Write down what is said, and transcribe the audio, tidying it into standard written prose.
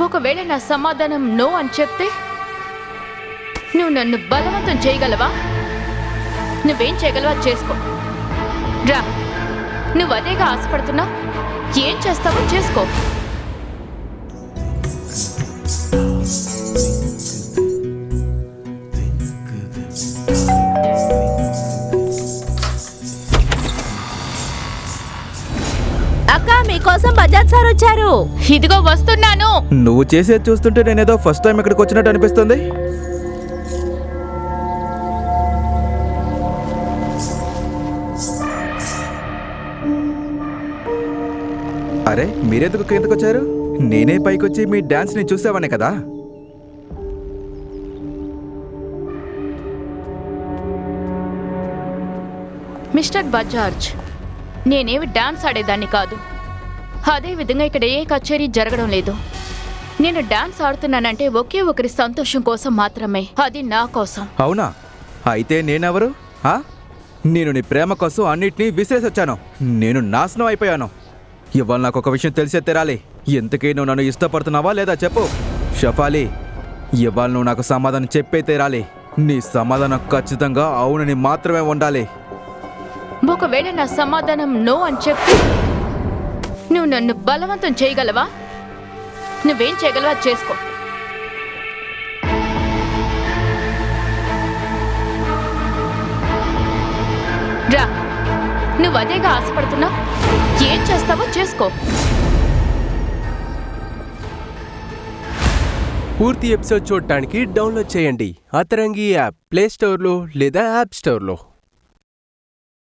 ఒకవేళ నా సమాధానం నో అని చెప్తే నువ్వు నన్ను బలవంతం చేయగలవా? నువ్వేం చేయగలవా చేసుకో. రా, నువ్వు అదేగా ఆశపడుతున్నావు. ఏం చేస్తావో చేసుకో. అక్క, మీకోసం బజాజ్ సార్ వచ్చారు. ఇదిగో వస్తున్నాను. నువ్వు చేసేది చూస్తుంటే నేనేదో ఫస్ట్ టైం ఇక్కడికి వచ్చినట్టు అనిపిస్తుంది. అరే, మీరెందుకు కిందకు వచ్చారు? నేనే పైకొచ్చి మీ డాన్స్ ని చూసావనే కదా. మిస్టర్ బజాజ్, నేనేమి డాన్స్ ఆడేదాన్ని కాదు. అదే విధంగా ఇక్కడ ఏ కచేరీ జరగడం లేదు. నేను డాన్స్ ఆడుతున్నానంటే ఒకే ఒకరి సంతోషం కోసం మాత్రమే. అది నా కోసం. అవునా? అయితే నేనెవరు? నేను నీ ప్రేమ కోసం అన్నిటినీ విసిరేసొచ్చాను. నేను నాశనం అయిపోయాను. ఇవాళ నాకు ఒక విషయం తెలిసే తీరాలి. ఎంతకీ నువ్వు నన్ను ఇష్టపడుతున్నావా లేదా చెప్పు. షఫాలి, ఇవాళ నువ్వు నాకు సమాధానం చెప్పే తీరాలి. నీ సమాధానం ఖచ్చితంగా అవునని మాత్రమే ఉండాలి. ఒకవేళ నా సమాధానం నో అని చెప్పి నువ్వు నన్ను బలవంతం చేయగలవా? నువ్వేం చేయగలవా చేసుకో. రా, నువ్వు అదేగా ఆశపడుతున్నావు. ఏం చేస్తావో చేసుకో. పూర్తి ఎపిసోడ్ చూడటానికి డౌన్లోడ్ చేయండి అతరంగి యాప్ ప్లే స్టోర్లో లేదా యాప్ స్టోర్లో.